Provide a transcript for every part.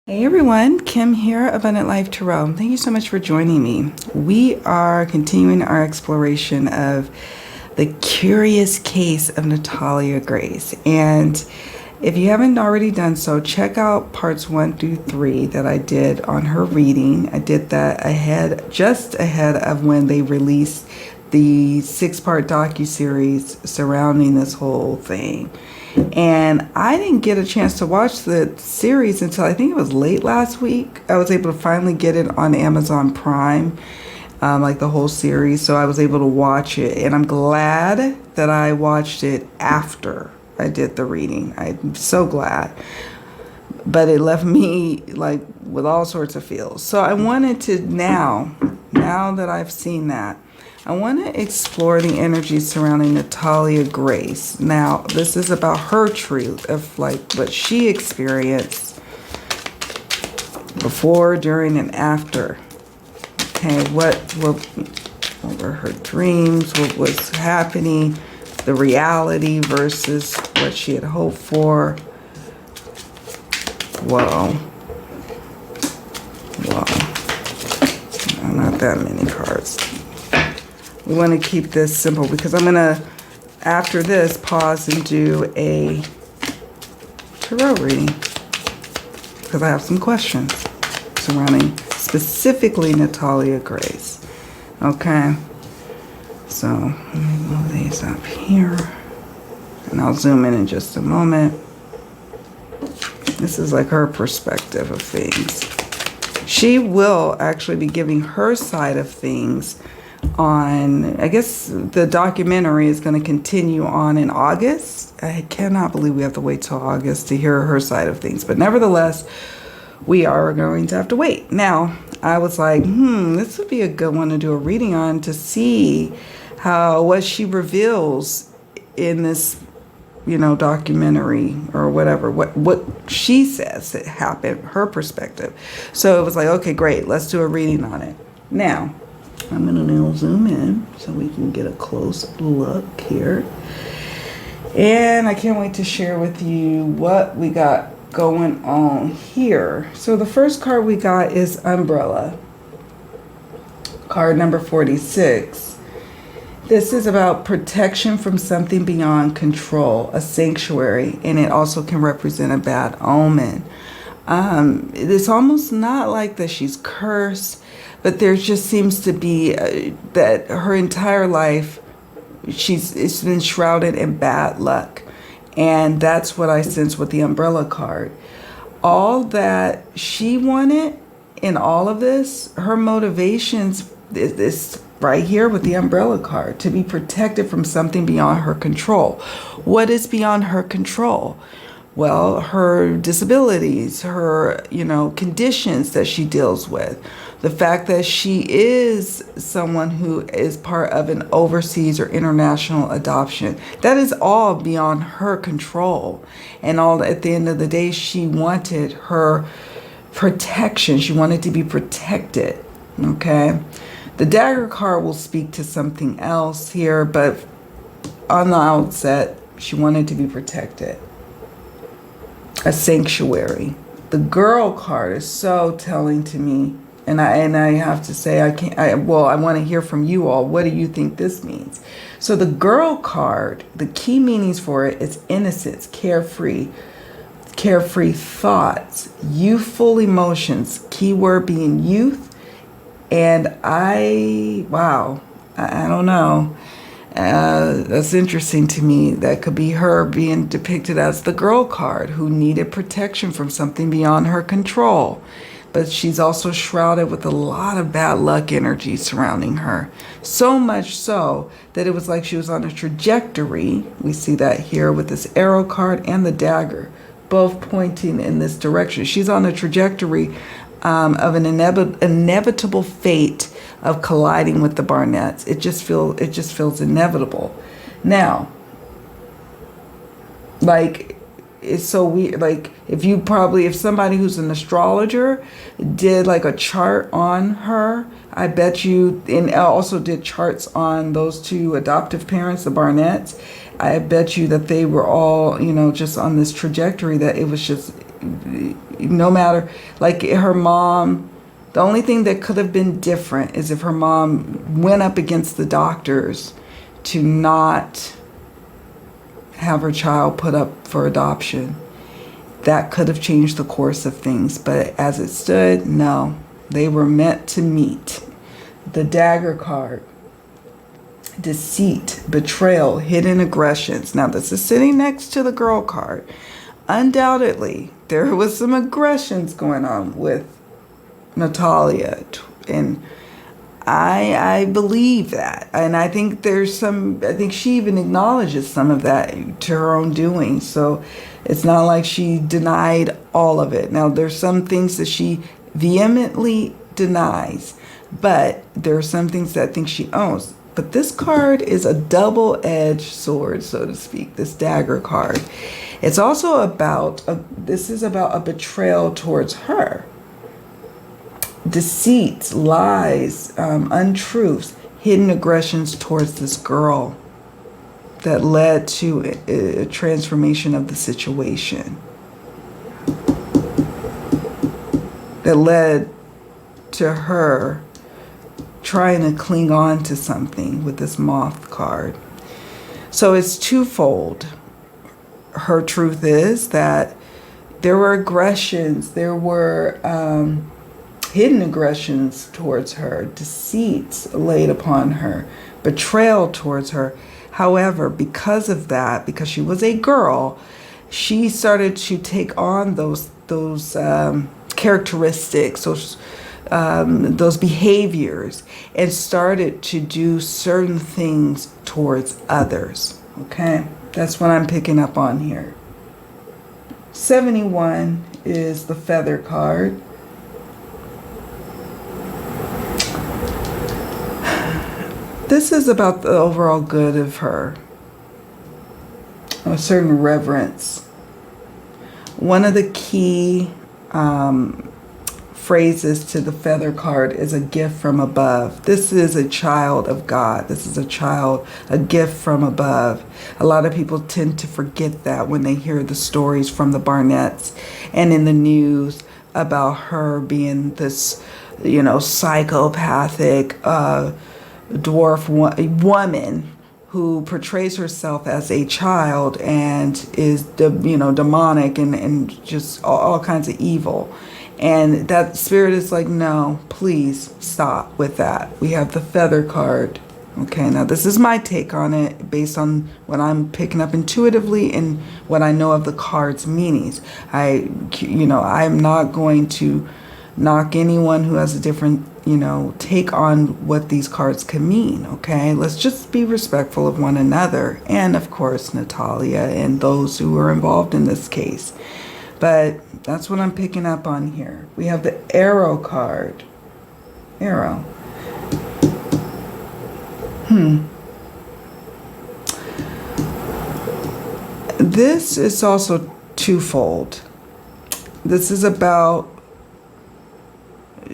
Hey everyone, Kim here, Abundant Life Tarot. Thank you so much for joining me. We are continuing our exploration of the curious case of Natalia Grace. And if you haven't already done so, check out parts 1 through 3 that I did on her reading. I did that just ahead of when they released the 6-part docuseries surrounding this whole thing. And I didn't get a chance to watch the series until I think it was late last week. I was able to finally get it on Amazon Prime, like the whole series. So I was able to watch it. And I'm glad that I watched it after I did the reading. I'm so glad. But it left me like with all sorts of feels. So I wanted to now that I've seen that, I want to explore the energy surrounding Natalia Grace. Now, this is about her truth of like what she experienced before, during, and after. Okay, what were her dreams? What was happening? The reality versus what she had hoped for. Whoa. Not that many cards. We want to keep this simple because I'm going to, after this, pause and do a tarot reading because I have some questions surrounding specifically Natalia Grace. Okay, so let me move these up here and I'll zoom in just a moment. This is like her perspective of things. She will actually be giving her side of things on, I guess the documentary is going to continue on in August. I cannot believe we have to wait till August to hear her side of things. But nevertheless, we are going to have to wait. Now, I was like, this would be a good one to do a reading on to see what she reveals in this, documentary or whatever, what she says that happened, her perspective. So it was like, okay, great, let's do a reading on it. Now, I'm going to now zoom in so we can get a close look here. And I can't wait to share with you what we got going on here. So the first card we got is Umbrella. Card number 46. This is about protection from something beyond control, a sanctuary, and it also can represent a bad omen. It's almost not like that she's cursed, but there just seems to be that her entire life, it's been shrouded in bad luck. And that's what I sense with the Umbrella card. All that she wanted in all of this, her motivations is right here with the Umbrella card, to be protected from something beyond her control. What is beyond her control? Well, her disabilities, her, conditions that she deals with. The fact that she is someone who is part of an overseas or international adoption. That is all beyond her control. And all at the end of the day, she wanted her protection. She wanted to be protected. Okay. The Dagger card will speak to something else here, but on the outset, she wanted to be protected. A sanctuary. The Girl card is so telling to me, and I have to say I want to hear from you all. What do you think this means? So the Girl card, the key meanings for it is innocence, carefree thoughts, youthful emotions. Key word being youth. And I don't know. That's interesting to me. That could be her being depicted as the Girl card who needed protection from something beyond her control. But she's also shrouded with a lot of bad luck energy surrounding her. So much so that it was like she was on a trajectory. We see that here with this arrow card and the dagger, both pointing in this direction. She's on a trajectory of an inevitable fate of colliding with the Barnetts. It just feels inevitable. Now, like, it's so weird. Like, if somebody who's an astrologer did like a chart on her, I bet you, and also did charts on those two adoptive parents, the Barnetts, I bet you that they were all, just on this trajectory, that it was just no matter, like her mom, the only thing that could have been different is if her mom went up against the doctors to not have her child put up for adoption. That could have changed the course of things. But as it stood, no. They were meant to meet. The dagger card. Deceit, betrayal, hidden aggressions. Now this is sitting next to the girl card. Undoubtedly, there was some aggressions going on with Natalia, and I believe that, and I think I think she even acknowledges some of that to her own doing. So it's not like she denied all of it. Now there's some things that she vehemently denies, but there are some things that I think she owns. But this card is a double-edged sword, so to speak, this dagger card. It's also about, this is about a betrayal towards her. Deceits, lies, untruths, hidden aggressions towards this girl that led to a transformation of the situation. That led to her trying to cling on to something with this moth card. So it's twofold. Her truth is that there were aggressions, there were hidden aggressions towards her, deceits laid upon her, betrayal towards her. However, because of that, because she was a girl, she started to take on those characteristics, those behaviors, and started to do certain things towards others. Okay, that's what I'm picking up on here. 71 is the feather card. This is about the overall good of her, a certain reverence. One of the key phrases to the feather card is a gift from above. This is a child of God. This is a gift from above. A lot of people tend to forget that when they hear the stories from the Barnetts and in the news about her being this, psychopathic dwarf woman who portrays herself as a child and is demonic and just all kinds of evil. And that spirit is like, no, please stop with that. We have the feather card. Okay, now this is my take on it based on what I'm picking up intuitively and what I know of the card's meanings. I'm not going to knock anyone who has a different, take on what these cards can mean, okay? Let's just be respectful of one another and, of course, Natalia and those who were involved in this case. But that's what I'm picking up on here. We have the arrow card. Arrow. This is also twofold. This is about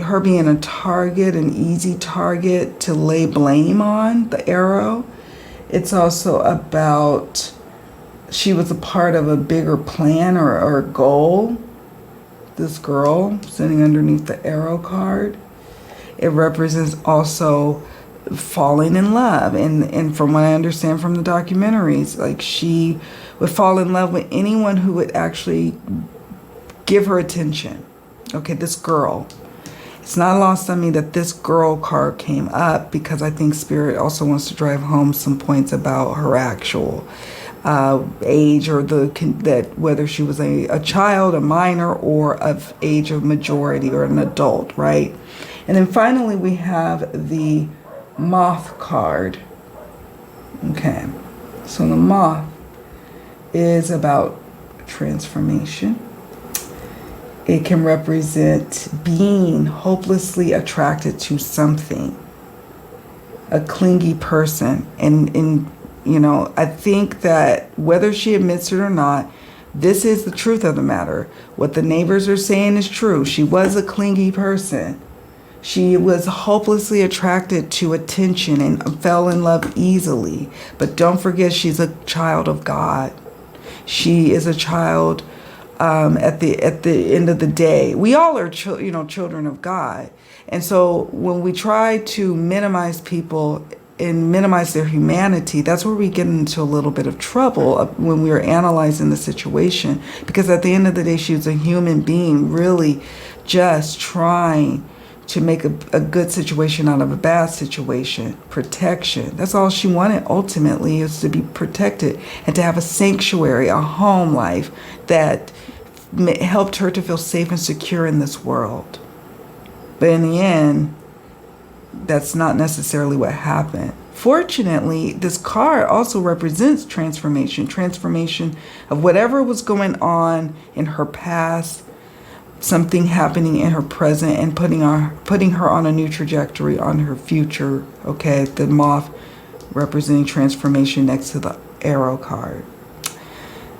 her being a target, an easy target to lay blame on, the arrow. It's also about she was a part of a bigger plan or goal. This girl sitting underneath the arrow card. It represents also falling in love. And from what I understand from the documentaries, like she would fall in love with anyone who would actually give her attention. Okay, this girl. It's not lost on me that this girl card came up because I think Spirit also wants to drive home some points about her actual age or that whether she was a child, a minor, or of age of majority or an adult, right? And then finally we have the moth card. Okay, so the moth is about transformation. It can represent being hopelessly attracted to something, a clingy person. And I think that whether she admits it or not, this is the truth of the matter. What the neighbors are saying is true. She was a clingy person. She was hopelessly attracted to attention and fell in love easily. But don't forget, she's a child of God. She is a child at the end of the day. We all are children of God. And so when we try to minimize people and minimize their humanity, that's where we get into a little bit of trouble when we're analyzing the situation. Because at the end of the day, she was a human being really just trying to make a good situation out of a bad situation. Protection. That's all she wanted ultimately, is to be protected and to have a sanctuary, a home life that helped her to feel safe and secure in this world. But in the end, that's not necessarily what happened. Fortunately, this card also represents transformation of whatever was going on in her past, something happening in her present, and putting her on a new trajectory on her future. Okay, the moth representing transformation next to the arrow card.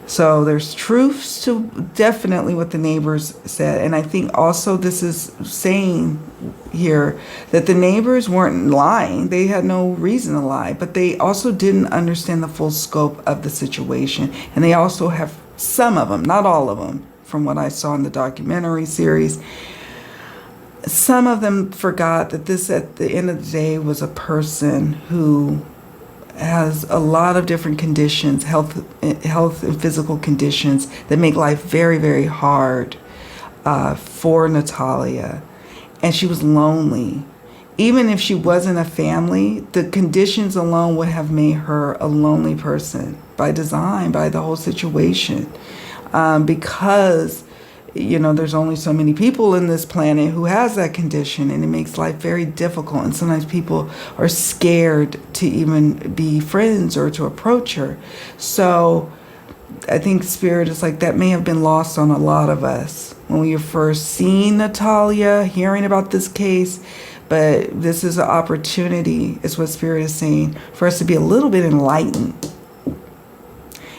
So there's truths to definitely what the neighbors said. And I think also this is saying here that the neighbors weren't lying. They had no reason to lie, but they also didn't understand the full scope of the situation. And they also have, some of them, not all of them, from what I saw in the documentary series, some of them forgot that this, at the end of the day, was a person who has a lot of different conditions, health and physical conditions that make life very, very hard for Natalia. And she was lonely. Even if she wasn't a family, the conditions alone would have made her a lonely person by design, by the whole situation. Because there's only so many people in this planet who has that condition, and it makes life very difficult. And sometimes people are scared to even be friends or to approach her. So I think Spirit is like, that may have been lost on a lot of us when we were first seeing Natalia, hearing about this case. But this is an opportunity, is what Spirit is saying, for us to be a little bit enlightened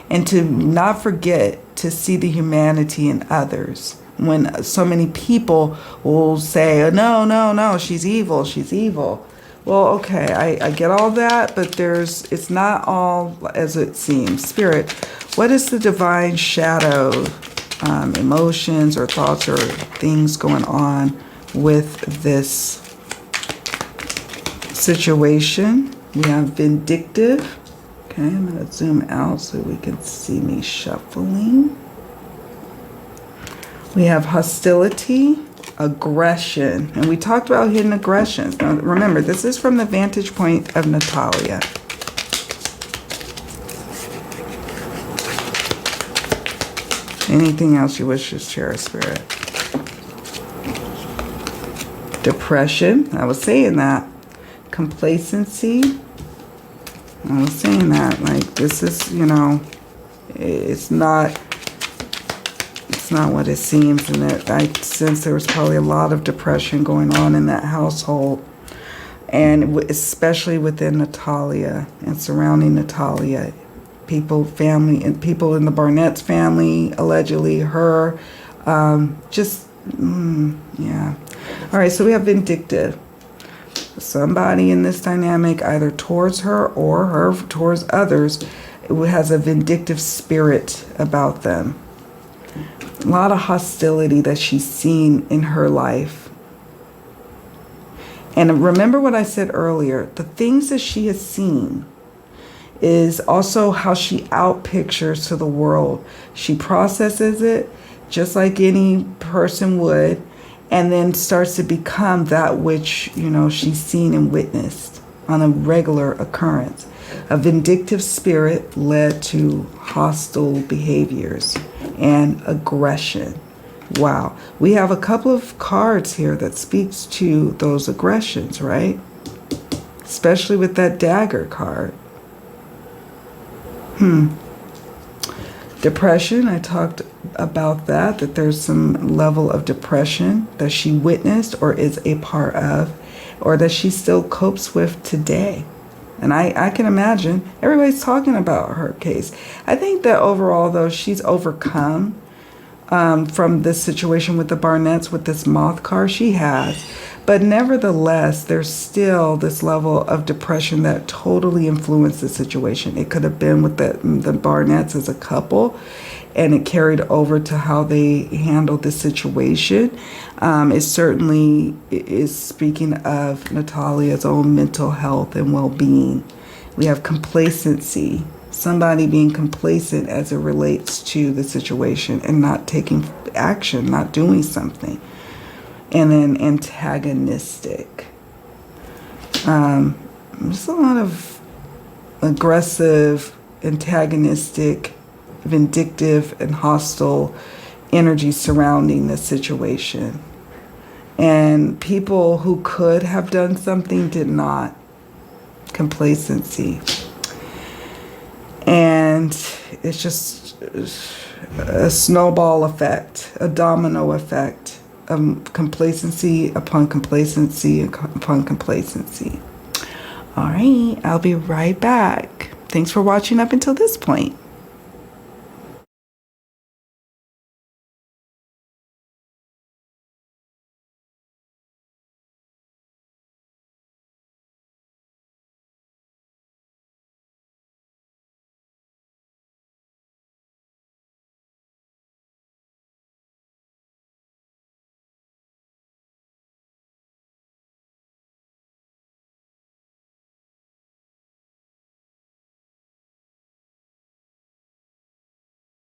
and to not forget to see the humanity in others. When so many people will say, no, she's evil. Well, okay, I get all that, but it's not all as it seems. Spirit, what is the divine shadow, emotions or thoughts or things going on with this situation? We have vindictive. Okay, I'm going to zoom out so we can see me shuffling. We have hostility, aggression, and we talked about hidden aggressions. Now remember, this is from the vantage point of Natalia. Anything else you wish to share, Spirit? Depression, I was saying that. Complacency, I was saying that, like, this is, it's not what it seems, and that I sense there was probably a lot of depression going on in that household, and especially within Natalia and surrounding Natalia, family, and people in the Barnetts family, allegedly her, yeah. All right, so we have vindictive. Somebody in this dynamic, either towards her or her towards others, has a vindictive spirit about them. A lot of hostility that she's seen in her life. And remember what I said earlier, the things that she has seen is also how she outpictures to the world. She processes it just like any person would, and then starts to become that which, she's seen and witnessed on a regular occurrence. A vindictive spirit led to hostile behaviors and aggression. Wow. We have a couple of cards here that speaks to those aggressions, right? Especially with that dagger card. Depression, I talked about that there's some level of depression that she witnessed or is a part of, or that she still copes with today. And I can imagine everybody's talking about her case. I think that overall, though, she's overcome from this situation with the Barnetts, with this moth card. She has. But nevertheless, there's still this level of depression that totally influenced the situation. It could have been with the Barnetts as a couple, and it carried over to how they handled the situation. It certainly is speaking of Natalia's own mental health and well-being. We have complacency, somebody being complacent as it relates to the situation and not taking action, not doing something. And then antagonistic. There's a lot of aggressive, antagonistic, vindictive, and hostile energy surrounding the situation. And people who could have done something did not. Complacency. And it's just a snowball effect, a domino effect. Complacency upon complacency upon complacency. All right, I'll be right back. Thanks for watching up until this point.